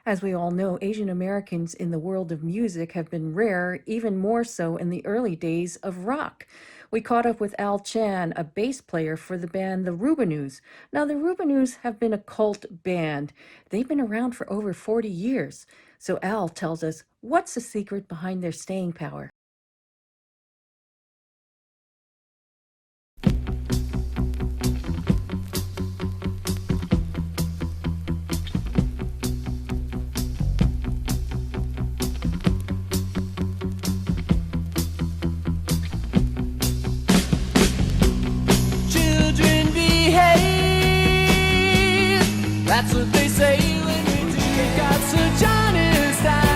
As we all know, Asian Americans in the world of music have been rare, even more so in the early days of rock. We caught up with AlChan, a bass player for the band the Rubinos. Now, the Rubinos have been a cult band. They've been around for over 40 years. So Al tells us what's the secret behind their staying power. Children behave. That's what they say when we do. Got such honest eyes.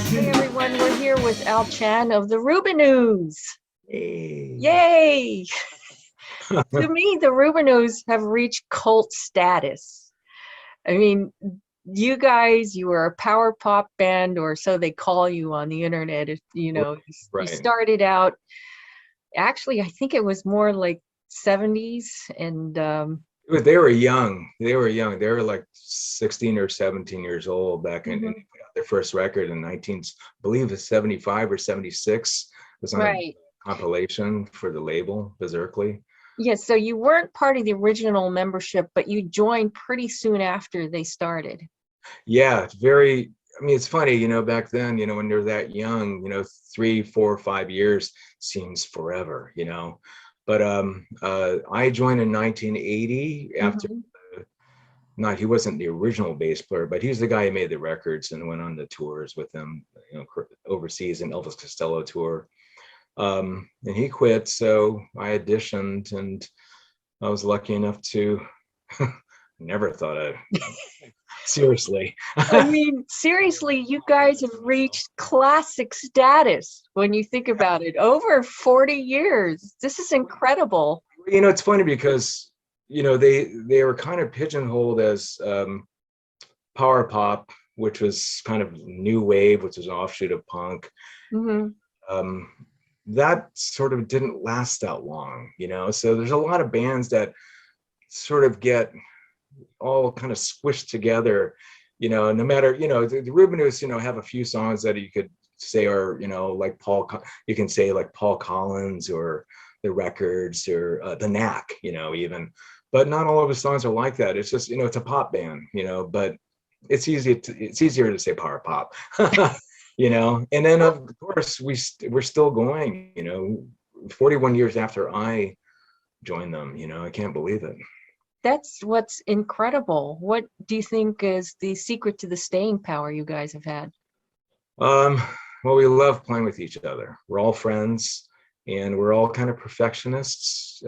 Hey everyone, we're here with AlChan of the Rubinos. Hey. Yay! To me, the Rubinos have reached cult status. I mean, you guys, you were a power pop band, or so they call you on the internet. You Right. started out, actually, I think it was more like 70s, and They were young. They were like 16 or 17 years old back in, and they put out their first record in I believe it's 75 or 76. It was on right. a compilation for the label, Berserkly. Yes, so you weren't part of the original membership, but you joined pretty soon after they started. Yeah, it's funny, back then, when they're that young, 3, 4, 5 years seems forever, But I joined in 1980 after he wasn't the original bass player, but he's the guy who made the records and went on the tours with them, overseas, an Elvis Costello tour. And he quit, so I auditioned, and I was lucky enough to never thought I'd seriously. I mean, seriously, you guys have reached classic status when you think about it. Over 40 years. This is incredible. It's funny because they were kind of pigeonholed as power pop, which was kind of new wave, which was an offshoot of punk. That sort of didn't last that long, so there's a lot of bands that sort of get all kind of squished together, no matter, the Rubinos, have a few songs that you could say are, like you can say like Paul Collins or the Records or the Knack, even, but not all of his songs are like that. It's just, it's a pop band, but it's easier to say power pop. And then of course we're still going, 41 years after I joined them, I can't believe it. That's what's incredible. What do you think is the secret to the staying power you guys have had? Well, we love playing with each other. We're all friends, and we're all kind of perfectionists,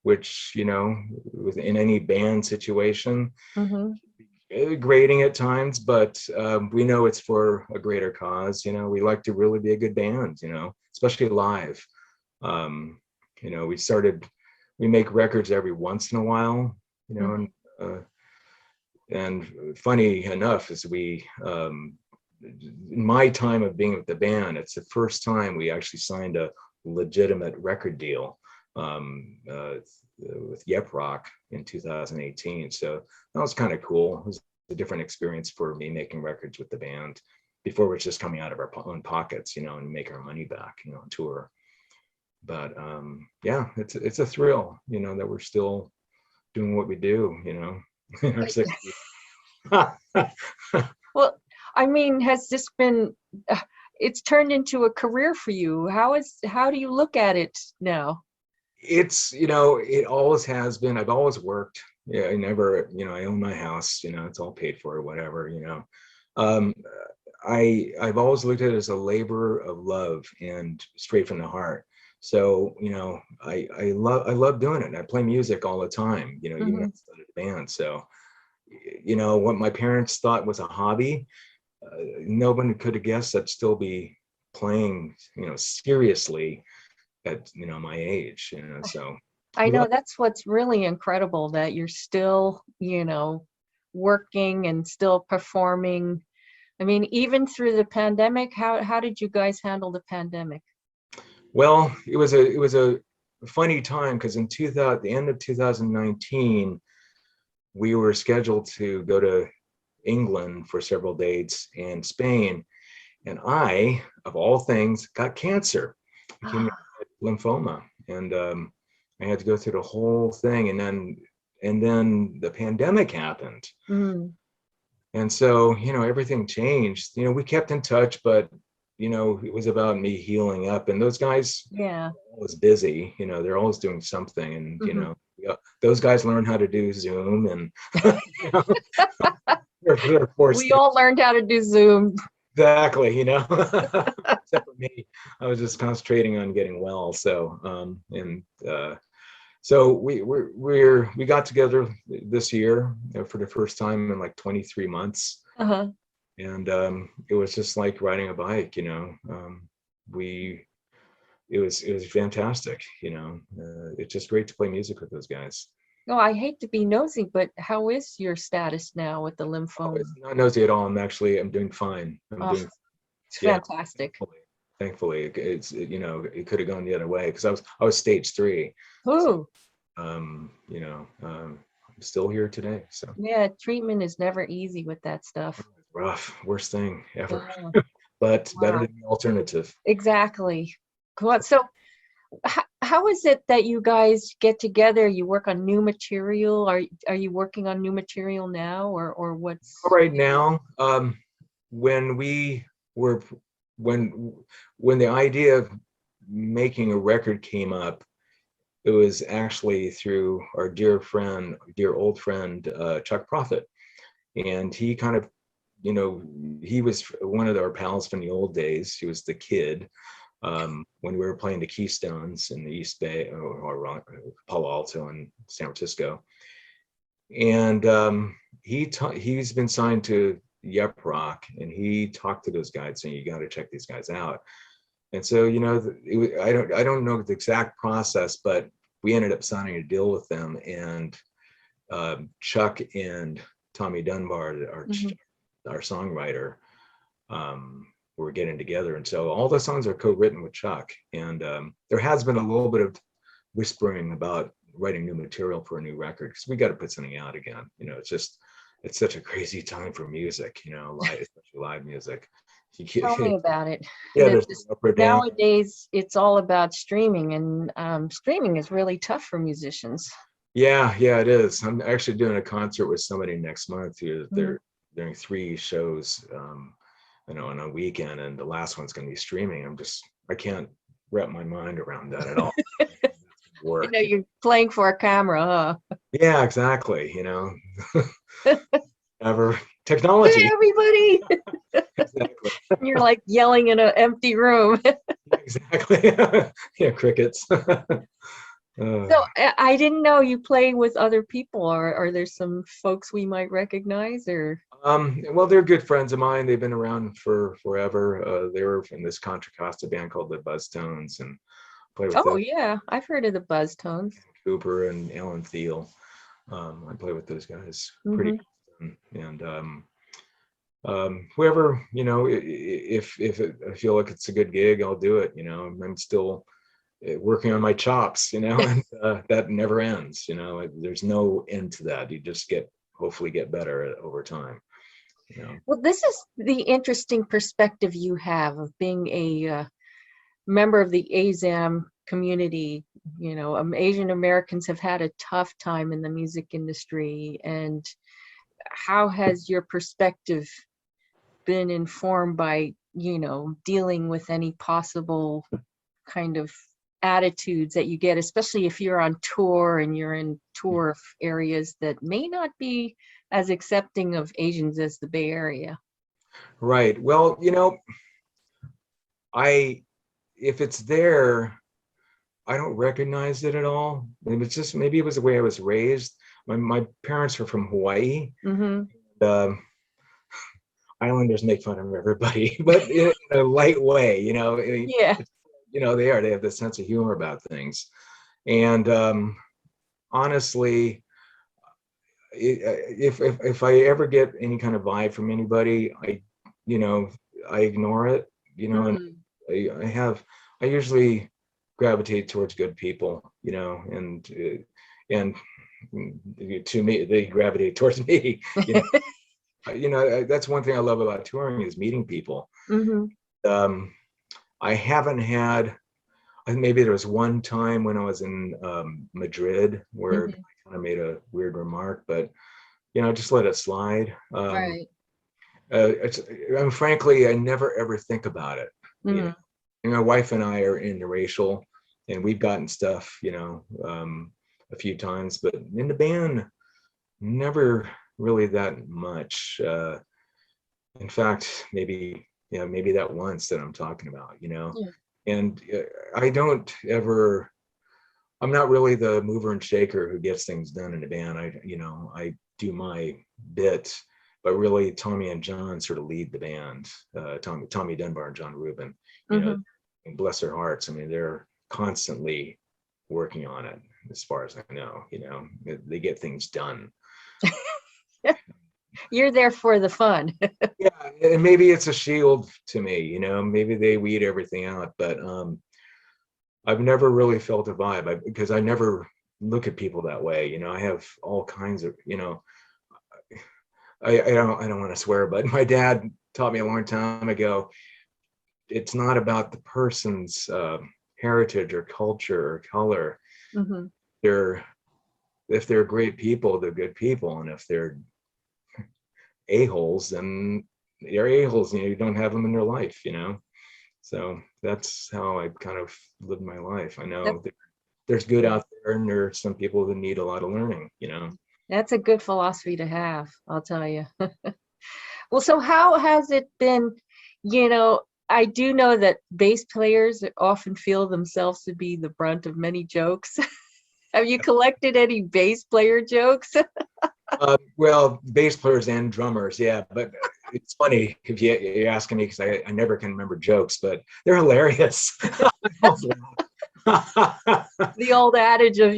which, in any band situation, grating at times, but we know it's for a greater cause. We like to really be a good band, especially live. We make records every once in a while, and funny enough is in my time of being with the band, it's the first time we actually signed a legitimate record deal with Yep Rock in 2018. So that was kind of cool. It was a different experience for me making records with the band. Before, we're just coming out of our own pockets, and make our money back, on tour. But yeah, it's a thrill, that we're still doing what we do, in our 60s. Well, I mean, has this been, it's turned into a career for you. How do you look at it now? It always has been. I've always worked. Yeah, I never, I own my house, it's all paid for or whatever, I've always looked at it as a labor of love and straight from the heart. So, I love doing it. I play music all the time, even outside of the band. So, what my parents thought was a hobby, no one could have guessed I'd still be playing, seriously at, my age, so. I know that's what's really incredible, that you're still, working and still performing. I mean, even through the pandemic, how did you guys handle the pandemic? Well, it was a funny time because in 2000, the end of 2019, we were scheduled to go to England for several dates and Spain, and I, of all things, got cancer, leukemia, lymphoma, and I had to go through the whole thing, and then the pandemic happened, Mm, and so everything changed. We kept in touch, but it was about me healing up, and those guys yeah. always busy. They're always doing something, and Hmm. yeah, those guys learn how to do Zoom, and you know, they're forced We all learned how to do Zoom. exactly. Except for me, I was just concentrating on getting well. So and so we got together this year for the first time in like 23 months, Uh-huh. and it was just like riding a bike. We it was fantastic. It's just great to play music with those guys. Oh, I hate to be nosy, but how is your status now with the Oh, lymphoma? it's not nosy at all. I'm doing fine. I'm Oh, doing, it's yeah, fantastic. thankfully. It could have gone the other way because I was stage 3. So Ooh, I'm still here today. So yeah, treatment is never easy with that stuff. rough, worst thing ever, Yeah, but better wow, than the alternative. exactly. Cool. So, how is it that you guys get together? You work on new material? Are you working on new material now, or what's? Right now, when we were when when the idea of making a record came up, it was actually through our dear old friend, Chuck Prophet. And he kind of, he was one of our pals from the old days. He was the kid when we were playing the Keystones in the East Bay, or Palo Alto in San Francisco. And he's been signed to Yep Rock, and he talked to those guys saying, you got to check these guys out. And so, I don't know the exact process, but we ended up signing a deal with them, and Chuck and Tommy Dunbar, Mhm. our songwriter, were getting together, and so all the songs are co-written with Chuck. And there has been a little bit of whispering about writing new material for a new record because we got to put something out again. It's such a crazy time for music, live, especially live music. Tell me about it. Yeah, That there's just no up or down. nowadays it's all about streaming, and streaming is really tough for musicians. Yeah, it is. I'm actually doing a concert with somebody next month who Mhm. they're doing 3 shows, on a weekend, and the last one's going to be streaming. I can't wrap my mind around that at all. I know Work. you're playing for a camera, Yeah, exactly. huh? Ever Hey, technology. everybody! Exactly. You're like yelling in an empty room. Exactly. Yeah, crickets. So I didn't know you play with other people. Are there some folks we might recognize, or? Well, they're good friends of mine. They've been around for forever. They were in this Contra Costa band called the Buzztones, and play with Oh them. yeah, I've heard of the Buzz Tones. Cooper and Alan Thiel. I play with those guys pretty Hmm. often. And whoever, if I feel like it's a good gig, I'll do it. I'm still working on my chops, and that never ends. There's no end to that. You just hopefully get better over time. Well, this is the interesting perspective you have of being a member of the AZAM community. Asian Americans have had a tough time in the music industry, and how has your perspective been informed by, dealing with any possible kind of attitudes that you get, especially if you're on tour and you're in tour areas that may not be as accepting of Asians as the Bay Area? Right. Well, I if it's there, I don't recognize it at all. Maybe it was the way I was raised. My parents are from Hawaii. Hmm. Um, Islanders make fun of everybody, but in a light way. Yeah. They have this sense of humor about things. And honestly, if I ever get any kind of vibe from anybody, you know, I ignore it, you know, and Mm. I usually gravitate towards good people, you know, and to me, they gravitate towards me, you know. That's one thing I love about touring is meeting people. Hmm. Um, I haven't had, maybe there was one time when I was in Hmm. Madrid where Hmm. I kind of made a weird remark, but you know, just let it slide. Right. It's, and frankly, I never ever think about it. You know, Hmm. and my wife and I are interracial, and we've gotten stuff, you know, a few times, but in the band, never really that much. In fact, maybe, you know, maybe that once that I'm talking about, you know, Yeah. and I don't ever. I'm not really the mover and shaker who gets things done in the band. I do my bit, but really Tommy and John sort of lead the band. Tommy Dunbar and John Rubin, you know, Hmm. and bless their hearts. I mean, they're constantly working on it, as far as I know. You know, they get things done. You're there for the fun. Yeah, and maybe it's a shield to me. You know, maybe they weed everything out, but I've never really felt a vibe because I never look at people that way. You know, I have all kinds of, you know, I don't want to swear, but my dad taught me a long time ago. It's not about the person's heritage or culture or color. Hmm. They're If they're great people, they're good people, and if they're a holes, then they're a holes. You know, you don't have them in their life. You know, so that's how I kind of live my life. I know there's good out there, and there's some people who need a lot of learning. You know. That's a good philosophy to have, I'll tell you. Well, so how has it been? I do know that bass players often feel themselves to be the brunt of many jokes. Have you collected any bass player jokes? Well, bass players and drummers, yeah. But it's funny if you're asking me because I never can remember jokes, but they're hilarious. The old adage of,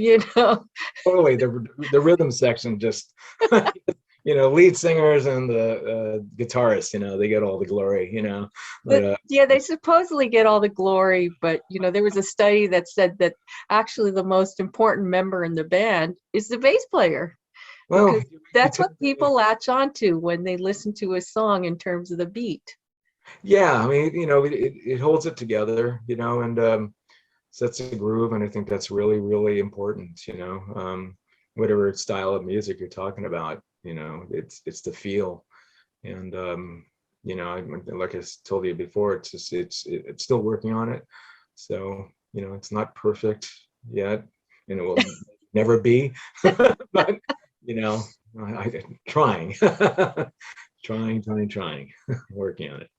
Totally, the rhythm section just, lead singers and the guitarists, they get all the glory, But yeah, they supposedly get all the glory, but there was a study that said that actually the most important member in the band is the bass player, well, because that's what people latch onto when they listen to a song in terms of the beat. yeah, I mean, it holds it together, and sets a groove, and I think that's really, really important, whatever style of music you're talking about, it's the feel. And like I told you before, it's still working on it. So, it's not perfect yet, and it will never be, but trying, trying, working on it.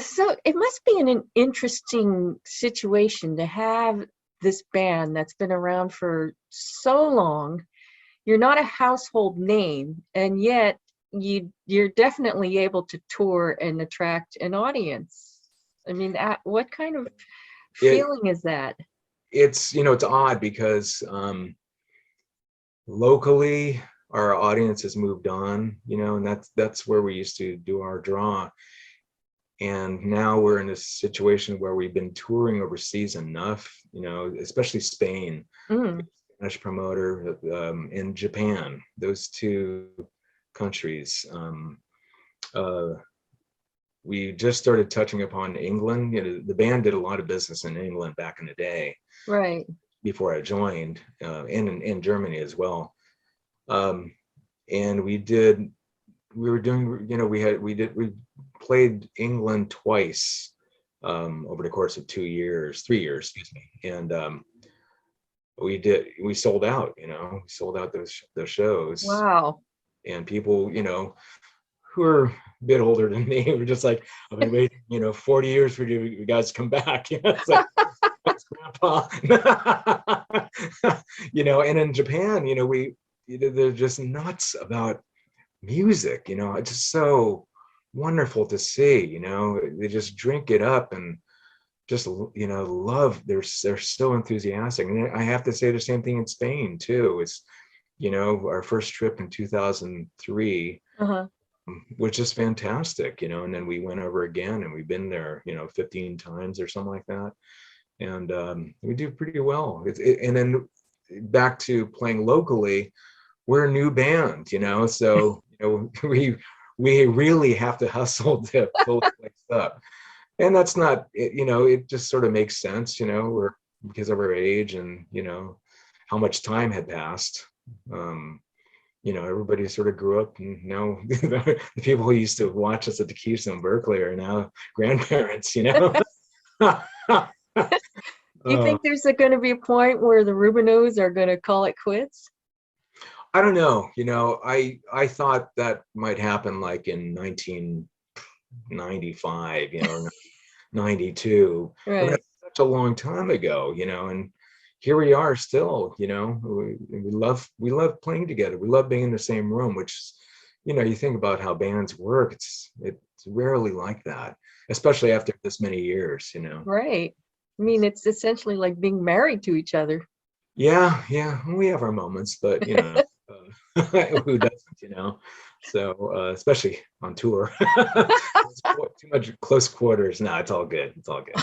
So it must be an interesting situation to have this band that's been around for so long. You're not a household name, and yet you're definitely able to tour and attract an audience. I mean, what kind of It feeling is that? it's odd because locally our audience has moved on, and that's where we used to do our draw. And now we're in this situation where we've been touring overseas enough, especially Spain, Mm. Spanish promoter, in Japan, those two countries. Uh, we just started touching upon England. The band did a lot of business in England back in the day Right. before I joined, and in Germany as well. Um, and we were doing, we played England twice over the course of 3 years, excuse me. And we sold out, we sold out those shows. Wow. And people, who are a bit older than me were just like, I've been waiting, 40 years for you guys to come back. It's like, thanks, Grandpa. And in Japan, they're just nuts about music. It's just so wonderful to see. They just drink it up and just love. They're so enthusiastic. And I have to say the same thing in Spain too. It's our first trip in 2003. Uh-huh. was just fantastic, and then we went over again, and we've been there, 15 times or something like that. And we do pretty well. And then back to playing locally, we're a new band, so we really have to hustle to fill the place up. And that's not, it just sort of makes sense, we're because of our age and, how much time had passed. Everybody sort of grew up, and now the people who used to watch us at the Keystone Berkeley are now grandparents, Do you think there's going to be a point where the Rubinos are going to call it quits? I don't know. I thought that might happen like in 1995, or 92. I mean, Right. that's such a long time ago, and here we are still, we love playing together. We love being in the same room, which, you think about how bands work. It's rarely like that, especially after this many years, Right. I mean, it's essentially like being married to each other. Yeah, we have our moments, but who doesn't, so especially on tour. Too much close quarters. No, it's all good. It's all good.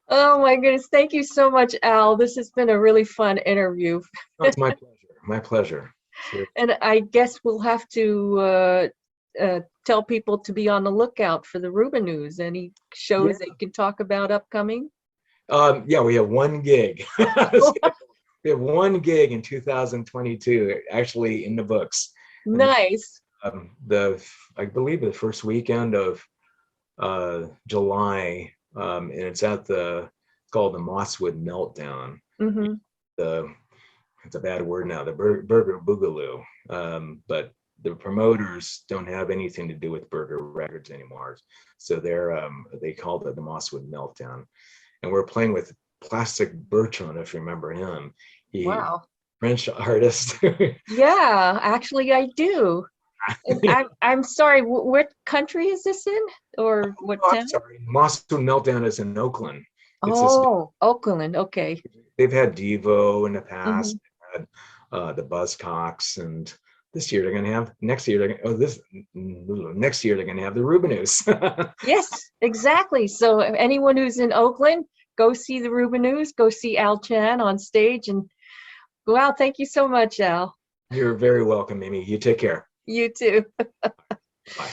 Oh my goodness. Thank you so much, Al. This has been a really fun interview. No, it's my pleasure. My pleasure. Sure. And I guess we'll have to tell people to be on the lookout for the Rubinos. Any shows they can talk about upcoming? Yeah, we have one gig. We have one gig in 2022, actually in the books. Nice. I believe the first weekend of July, and it's it's called the Mosswood Meltdown. Mm-hmm. It's a bad word now, the Burger Boogaloo. But the promoters don't have anything to do with Burger Records anymore, so they called it the Mosswood Meltdown, and we're playing with Plastic Bertrand, if you remember him. Wow. French artist. Yeah, actually I do. And I'm sorry, what country is this in? Or what town? I'm sorry. Mosswood Meltdown is in Oakland. Oh, Oakland. Okay. They've had Devo in the Mm-hmm. past. They've had the Buzzcocks, and this year they're going to have. Next year they're going. Next year they're going to have the Rubinos. Yes, exactly. So anyone who's in Oakland, go see the Rubinos, go see AlChan on stage, and wow, thank you so much, Al. You're very welcome, Amy. You take care. You too. Bye.